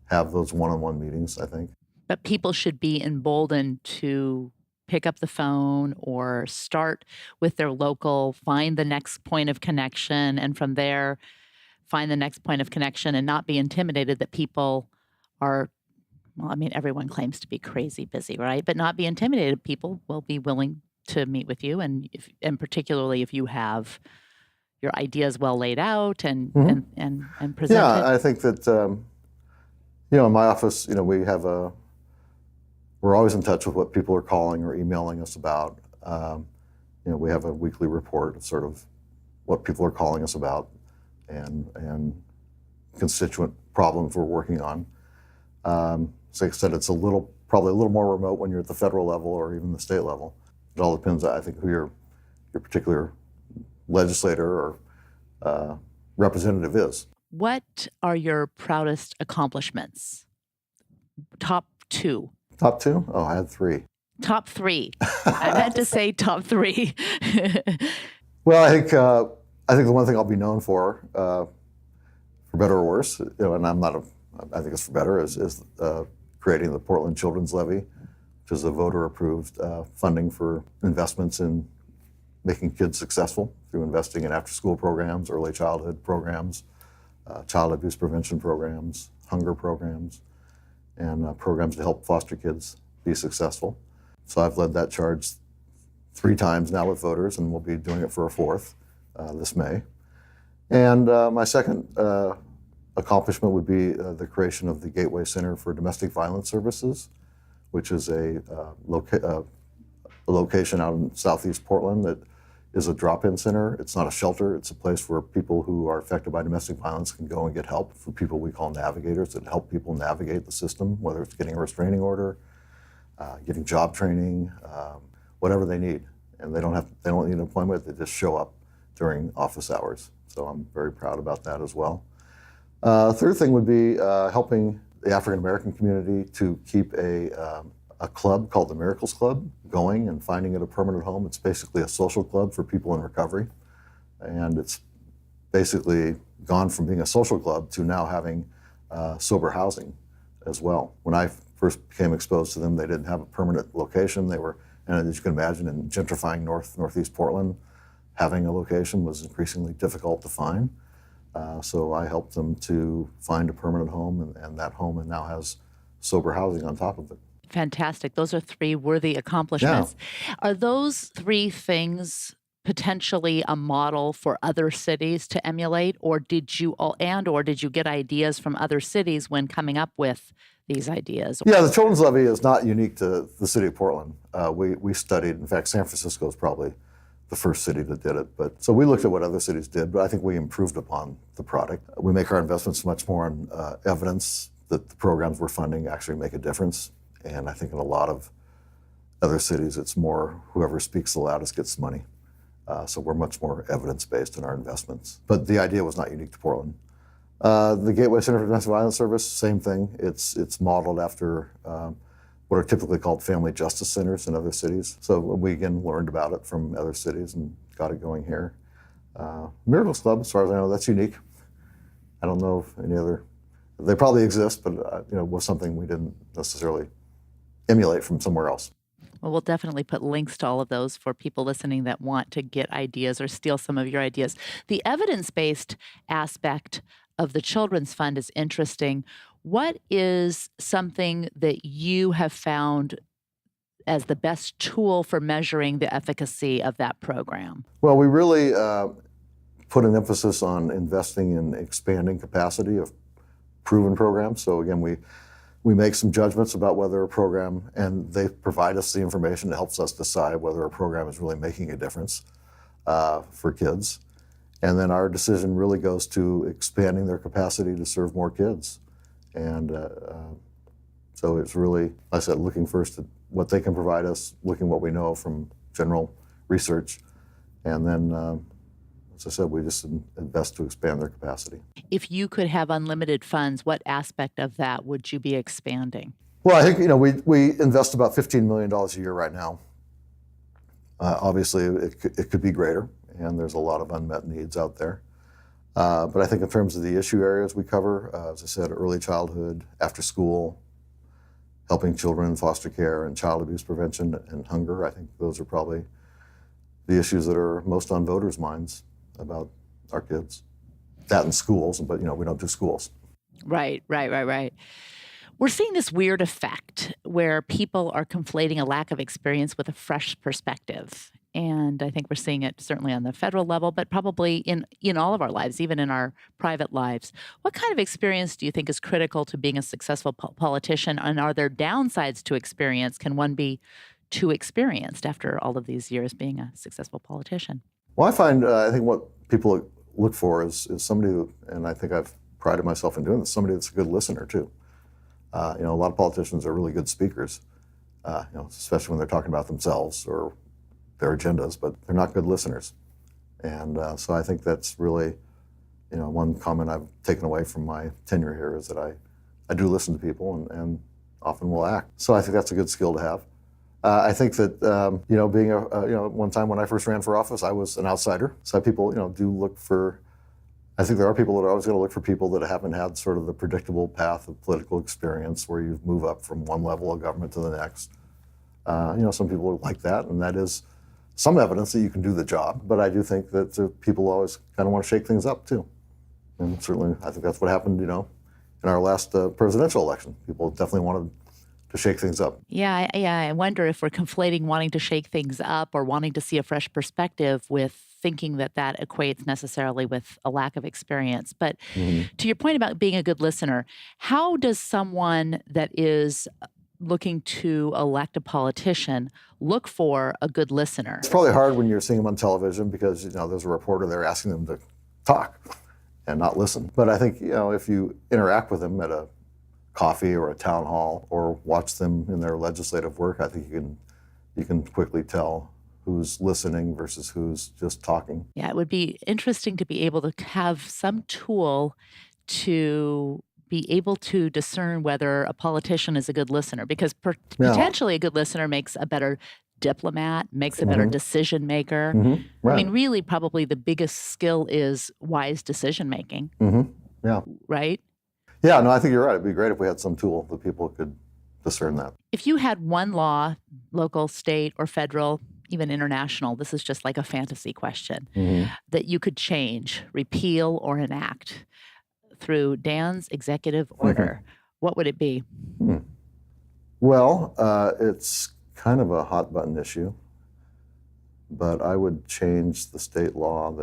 B: have those one-on-one meetings, I think.
C: But people should be emboldened to pick up the phone or start with their local, find the next point of connection, and from there find the next point of connection and not be intimidated that people are, everyone claims to be crazy busy, right? But not be intimidated. People will be willing to meet with you, and particularly if you have your ideas well laid out and presented.
B: Yeah, I think that in my office, we're always in touch with what people are calling or emailing us about. We have a weekly report of sort of what people are calling us about and constituent problems we're working on. So like I said, it's probably a little more remote when you're at the federal level or even the state level. It all depends, I think, who your particular legislator or representative is.
C: What are your proudest accomplishments? Top two.
B: Top two? Oh, I had three.
C: Top three. I meant to say top three.
B: Well, I think the one thing I'll be known for better or worse, and I think it's for better, is creating the Portland Children's Levy, which is a voter-approved funding for investments in making kids successful through investing in after-school programs, early childhood programs, child abuse prevention programs, hunger programs, and programs to help foster kids be successful. So I've led that charge 3 times now with voters, and we'll be doing it for a 4th this May. And my second accomplishment would be the creation of the Gateway Center for Domestic Violence Services, which is a location out in southeast Portland that is a drop-in center. It's not a shelter. It's a place where people who are affected by domestic violence can go and get help, for people we call navigators that help people navigate the system, whether it's getting a restraining order, getting job training, whatever they need. And they don't need an appointment. They just show up during office hours. So I'm very proud about that as well. Third thing would be helping the African American community to keep a club called the Miracles Club going and finding it a permanent home. It's basically a social club for people in recovery. And it's basically gone from being a social club to now having sober housing as well. When I first became exposed to them, they didn't have a permanent location. They were, and as you can imagine, in gentrifying northeast Portland, having a location was increasingly difficult to find. So I helped them to find a permanent home, and that home now has sober housing on top of it.
C: Fantastic. Those are 3 worthy accomplishments.
B: Yeah.
C: Are those 3 things potentially a model for other cities to emulate, or did you get ideas from other cities when coming up with these ideas?
B: Yeah, the children's levy is not unique to the city of Portland. We studied, in fact, San Francisco is probably the first city that did it. But so we looked at what other cities did, but I think we improved upon the product. We make our investments much more on evidence that the programs we're funding actually make a difference. And I think in a lot of other cities, it's more whoever speaks the loudest gets money. So we're much more evidence-based in our investments. But the idea was not unique to Portland. The Gateway Center for Domestic Violence Service, same thing. It's modeled after what are typically called family justice centers in other cities. So we again learned about it from other cities and got it going here. Miracles Club, as far as I know, that's unique. I don't know if any other, they probably exist, but was something we didn't necessarily emulate from somewhere else.
C: Well, we'll definitely put links to all of those for people listening that want to get ideas or steal some of your ideas. The evidence-based aspect of the Children's Fund is interesting. What is something that you have found as the best tool for measuring the efficacy of that program?
B: Well, we really put an emphasis on investing in expanding capacity of proven programs. So again, we make some judgments about whether a program, and they provide us the information that helps us decide whether a program is really making a difference for kids. And then our decision really goes to expanding their capacity to serve more kids. And so it's really, like I said, looking first at what they can provide us, looking what we know from general research, and then, as I said, we just invest to expand their capacity.
C: If you could have unlimited funds, what aspect of that would you be expanding?
B: Well, I think we invest about $15 million a year right now. Obviously, it could be greater, and there's a lot of unmet needs out there. But I think in terms of the issue areas we cover, as I said, early childhood, after school, helping children in foster care, and child abuse prevention and hunger, I think those are probably the issues that are most on voters' minds about our kids. That in schools, but we don't do schools.
C: Right. We're seeing this weird effect where people are conflating a lack of experience with a fresh perspective. And I think we're seeing it certainly on the federal level, but probably in all of our lives, even in our private lives. What kind of experience do you think is critical to being a successful politician? And are there downsides to experience? Can one be too experienced after all of these years being a successful politician?
B: Well, I think what people look for is somebody who, and I think I've prided myself in doing this, somebody that's a good listener too. A lot of politicians are really good speakers, especially when they're talking about themselves or their agendas, but they're not good listeners. And so I think that's really, one comment I've taken away from my tenure here is that I do listen to people and often will act. So I think that's a good skill to have. I think that, being one time when I first ran for office, I was an outsider. So people, do look for, I think there are people that are always going to look for people that haven't had sort of the predictable path of political experience where you move up from one level of government to the next. Some people like that, and that is some evidence that you can do the job. But I do think that people always kind of want to shake things up too. And certainly, I think that's what happened, in our last presidential election. People definitely wanted to shake things up.
C: Yeah, I wonder if we're conflating wanting to shake things up or wanting to see a fresh perspective with thinking that equates necessarily with a lack of experience. But to your point about being a good listener, how does someone that is looking to elect a politician look for a good listener?
B: It's probably hard when you're seeing them on television because, there's a reporter there asking them to talk and not listen. But I think, if you interact with them at a coffee or a town hall or watch them in their legislative work, I think you can quickly tell who's listening versus who's just talking.
C: Yeah, it would be interesting to be able to have some tool to be able to discern whether a politician is a good listener, because potentially a good listener makes a better diplomat, makes a better decision maker.
B: Right.
C: I mean, really, probably the biggest skill is wise decision making.
B: Yeah.
C: Right?
B: Yeah, no, I think you're right. It'd be great if we had some tool that people could discern that.
C: If you had one law, local, state, or federal, even international, this is just like a fantasy question, that you could change, repeal, or enact through Dan's executive order, what would it be?
B: Well, it's kind of a hot button issue, but I would change the state law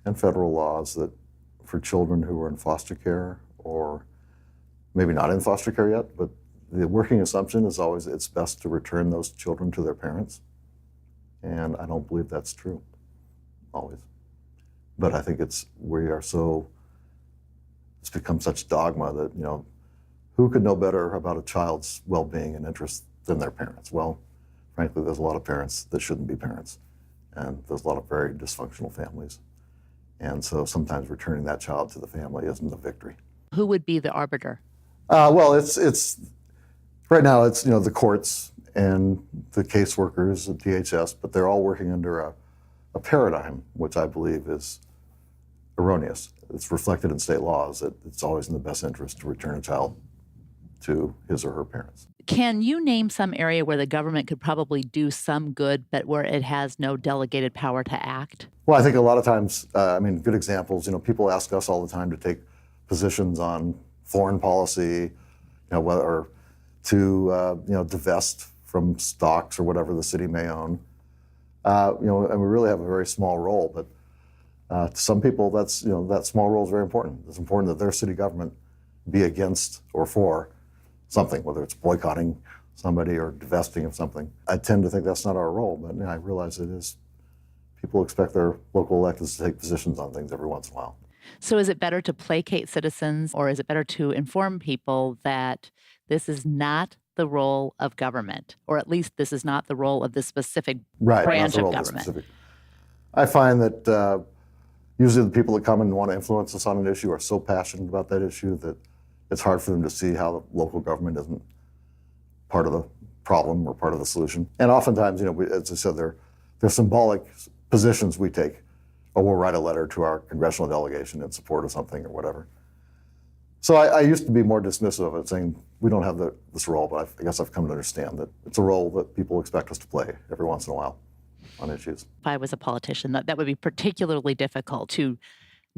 B: and federal laws that for children who are in foster care or maybe not in foster care yet, but the working assumption is always it's best to return those children to their parents. And I don't believe that's true, always. But I think it's become such dogma that, who could know better about a child's well-being and interest than their parents? Well, frankly, there's a lot of parents that shouldn't be parents. And there's a lot of very dysfunctional families. And so sometimes returning that child to the family isn't a victory.
C: Who would be the arbiter?
B: Well, it's right now it's the courts and the caseworkers at DHS, but they're all working under a paradigm which I believe is erroneous. It's reflected in state laws that it's always in the best interest to return a child to his or her parents.
C: Can you name some area where the government could probably do some good, but where it has no delegated power to act?
B: Well, I think a lot of times, good examples, people ask us all the time to take positions on foreign policy, or to, divest from stocks or whatever the city may own. And we really have a very small role, but to some people, that small role is very important. It's important that their city government be against or for something, whether it's boycotting somebody or divesting of something. I tend to think that's not our role, but I realize it is. People expect their local electeds to take positions on things every once in a while.
C: So is it better to placate citizens, or is it better to inform people that this is not the role of government, or at least this is not the role of this specific branch of government?
B: I find that usually the people that come and want to influence us on an issue are so passionate about that issue that it's hard for them to see how the local government isn't part of the problem or part of the solution. And oftentimes, as I said, they're symbolic positions we take. Or we'll write a letter to our congressional delegation in support of something or whatever. So I used to be more dismissive of it, saying we don't have this role, but I guess I've come to understand that it's a role that people expect us to play every once in a while on issues.
C: If I was a politician, that would be particularly difficult to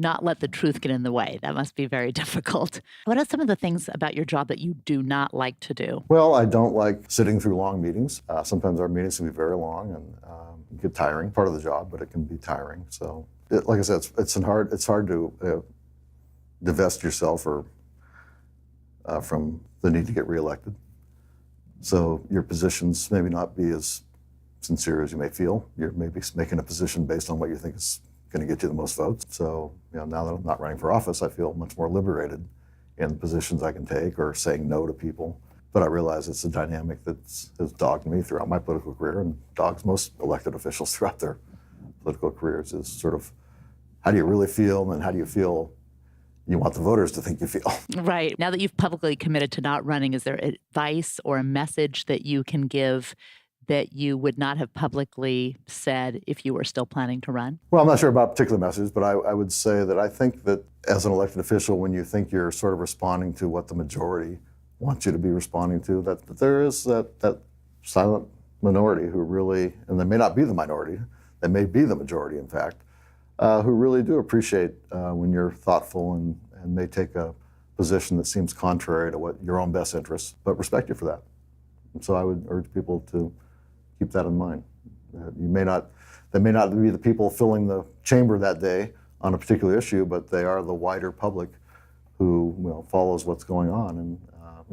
C: not let the truth get in the way. That must be very difficult. What are some of the things about your job that you do not like to do?
B: Well, I don't like sitting through long meetings. Sometimes our meetings can be very long and get tiring. Part of the job, but it can be tiring. So, like I said, it's hard to divest yourself from the need to get reelected. So your positions maybe not be as sincere as you may feel. You're maybe making a position based on what you think is going to get you the most votes. So, now that I'm not running for office, I feel much more liberated in the positions I can take or saying no to people. But I realize it's a dynamic that has dogged me throughout my political career and dogs most elected officials throughout their political careers, is sort of how do you really feel and how do you feel you want the voters to think you feel.
C: Right. Now that you've publicly committed to not running, is there advice or a message that you can give that you would not have publicly said if you were still planning to run?
B: Well, I'm not sure about particular messages, but I would say that I think that as an elected official, when you think you're sort of responding to what the majority wants you to be responding to, that there is that silent minority who really, and they may not be the minority, they may be the majority, in fact, who really do appreciate when you're thoughtful and may take a position that seems contrary to what your own best interests, but respect you for that. And so I would urge people to keep that in mind. They may not be the people filling the chamber that day on a particular issue, but they are the wider public who follows what's going on. And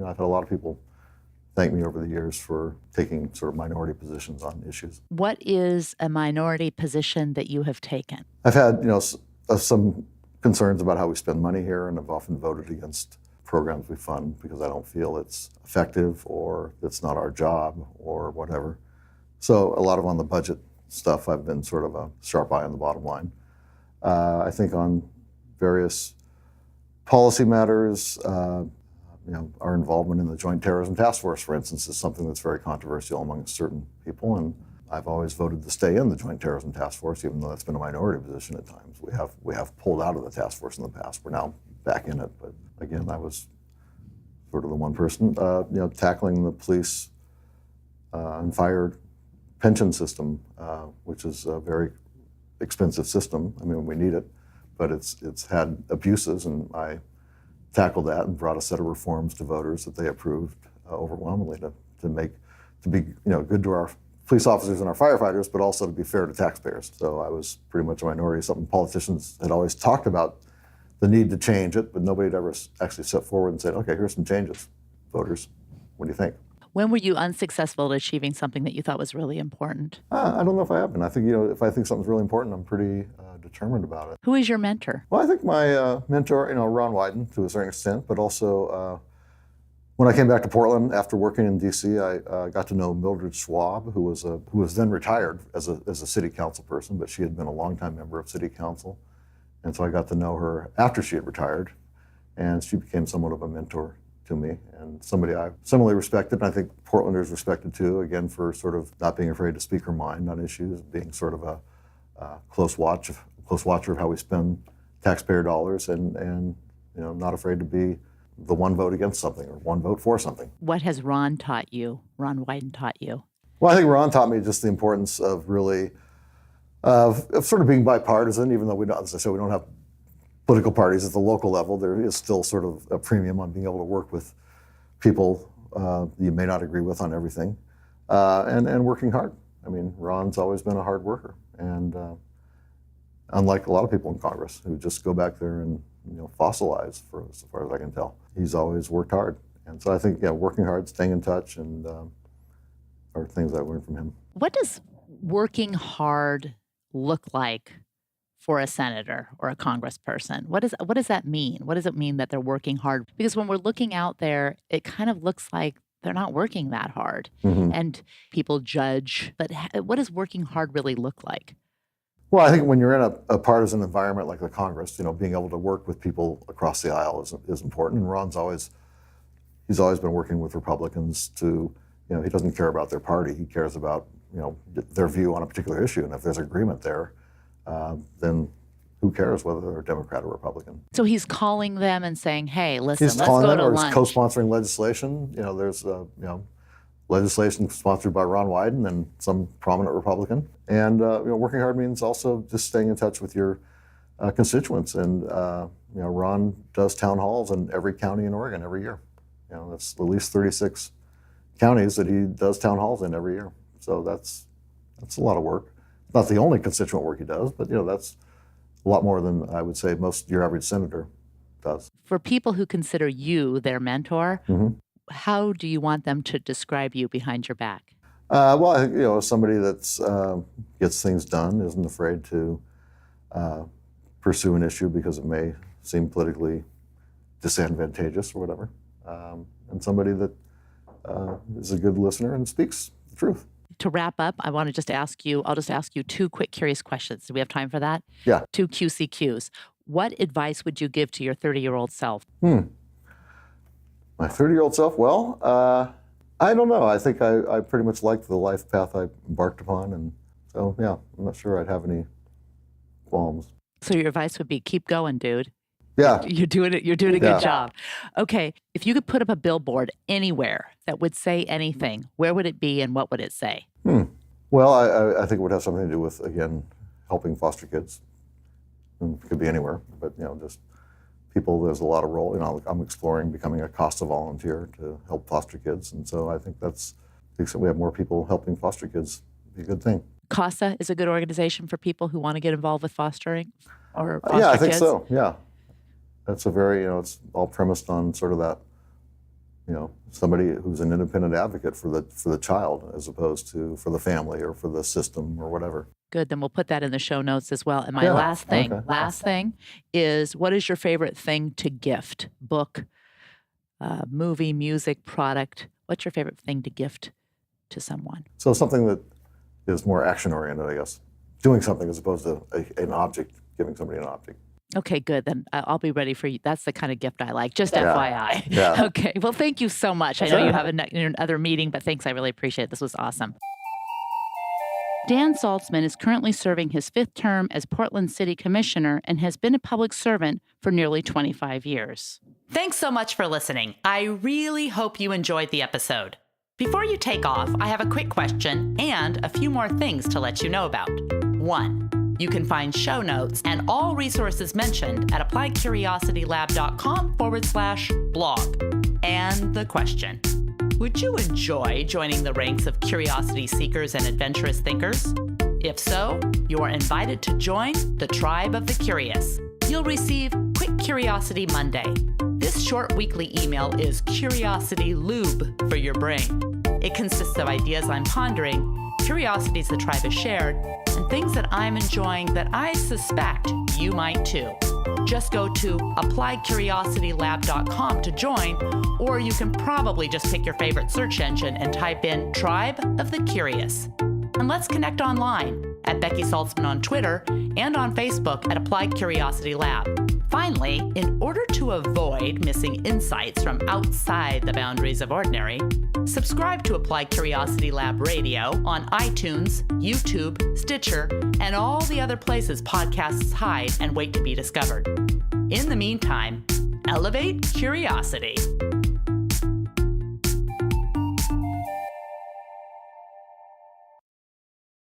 B: I've had a lot of people thank me over the years for taking sort of minority positions on issues.
C: What is a minority position that you have taken?
B: I've had some concerns about how we spend money here, and I've often voted against programs we fund because I don't feel it's effective or it's not our job or whatever. So a lot of on the budget stuff, I've been sort of a sharp eye on the bottom line. I think on various policy matters, our involvement in the Joint Terrorism Task Force, for instance, is something that's very controversial among certain people, and I've always voted to stay in the Joint Terrorism Task Force, even though that's been a minority position at times. We have pulled out of the task force in the past. We're now back in it, but again, I was sort of the one person, tackling the police and fire pension system, which is a very expensive system. I mean, we need it, but it's had abuses, and I tackled that and brought a set of reforms to voters that they approved overwhelmingly to be good to our police officers and our firefighters, but also to be fair to taxpayers. So I was pretty much a minority, something politicians had always talked about the need to change it, but nobody had ever actually stepped forward and said, okay, here's some changes. Voters, what do you think?
C: When were you unsuccessful at achieving something that you thought was really important?
B: I don't know if I have been. I think, if I think something's really important, I'm pretty determined about it.
C: Who is your mentor?
B: Well, I think my mentor, Ron Wyden, to a certain extent, but also when I came back to Portland after working in D.C., I got to know Mildred Schwab, who was then retired as a city council person, but she had been a longtime member of city council. And so I got to know her after she had retired, and she became somewhat of a mentor to me, and somebody I similarly respected, and I think Portlanders respected too, again, for sort of not being afraid to speak her mind on issues, being sort of a close watcher of how we spend taxpayer dollars, and not afraid to be the one vote against something or one vote for something.
C: What has Ron Wyden taught you?
B: Well, I think Ron taught me just the importance of really, of sort of being bipartisan, even though as I said, we don't have political parties at the local level. There is still sort of a premium on being able to work with people you may not agree with on everything, and working hard. I mean, Ron's always been a hard worker, and unlike a lot of people in Congress who just go back there and fossilize, for as far as I can tell, he's always worked hard. And so I think, working hard, staying in touch, and are things I learned from him.
C: What does working hard look like for a senator or a congressperson? What does that mean? What does it mean that they're working hard? Because when we're looking out there, it kind of looks like they're not working that hard, and people judge. But what does working hard really look like?
B: Well, I think when you're in a partisan environment like the Congress, being able to work with people across the aisle is important. And Ron's always been working with Republicans to, he doesn't care about their party. He cares about, their view on a particular issue. And if there's agreement there, then who cares whether they're Democrat or Republican?
C: So he's calling them and saying, hey, listen,
B: let's
C: go to
B: or
C: lunch.
B: He's co-sponsoring legislation. There's, legislation sponsored by Ron Wyden and some prominent Republican. And, working hard means also just staying in touch with your constituents. And, Ron does town halls in every county in Oregon every year. That's at least 36 counties that he does town halls in every year. So that's a lot of work. Not the only constituent work he does, but that's a lot more than I would say your average senator does. For
C: people who consider you their mentor, how do you want them to describe you behind your back?
B: Well, I think, somebody that's gets things done, isn't afraid to pursue an issue because it may seem politically disadvantageous or whatever, and somebody that is a good listener and speaks the truth. To wrap up, I'll just ask you two quick curious questions. Do we have time for that? Yeah. 2 QCQs. What advice would you give to your 30-year-old self? My 30-year-old self? Well, I don't know. I think I pretty much liked the life path I embarked upon. And so, yeah, I'm not sure I'd have any qualms. So your advice would be keep going, dude. Yeah. You're doing it. You're doing a good job. Okay. If you could put up a billboard anywhere that would say anything, where would it be and what would it say? Well, I think it would have something to do with, again, helping foster kids. And it could be anywhere, but, just people, there's a lot of role. I'm exploring becoming a CASA volunteer to help foster kids. And so I think to the extent we have more people helping foster kids, it'd be a good thing. CASA is a good organization for people who want to get involved with fostering or foster kids? Yeah, I think so, yeah. That's a very, it's all premised on sort of that, somebody who's an independent advocate for the child as opposed to for the family or for the system or whatever. Good, then we'll put that in the show notes as well. And my last thing is, what is your favorite thing to gift? Book, movie, music, product. What's your favorite thing to gift to someone? So something that is more action-oriented, I guess. Doing something as opposed to an object, giving somebody an object. Okay, good. Then I'll be ready for you. That's the kind of gift I like. Just FYI. Yeah. Okay. Well, thank you so much. I know you have another meeting, but thanks. I really appreciate it. This was awesome. Dan Saltzman is currently serving his 5th term as Portland City Commissioner and has been a public servant for nearly 25 years. Thanks so much for listening. I really hope you enjoyed the episode. Before you take off, I have a quick question and a few more things to let you know about. 1. You can find show notes and all resources mentioned at appliedcuriositylab.com/blog. And the question: would you enjoy joining the ranks of curiosity seekers and adventurous thinkers? If so, you are invited to join the Tribe of the Curious. You'll receive quick
C: Curiosity Monday. This short weekly email is Curiosity Lube for your brain. It consists of ideas I'm pondering, curiosities the tribe has shared, and things that I'm enjoying that I suspect you might too. Just go to appliedcuriositylab.com to join, or you can probably just pick your favorite search engine and type in Tribe of the Curious. And let's connect online at Becky Saltzman on Twitter and on Facebook at Applied Curiosity Lab. Finally, in order to avoid missing insights from outside the boundaries of ordinary, subscribe to Applied Curiosity Lab Radio on iTunes, YouTube, Stitcher, and all the other places podcasts hide and wait to be discovered. In the meantime, elevate curiosity.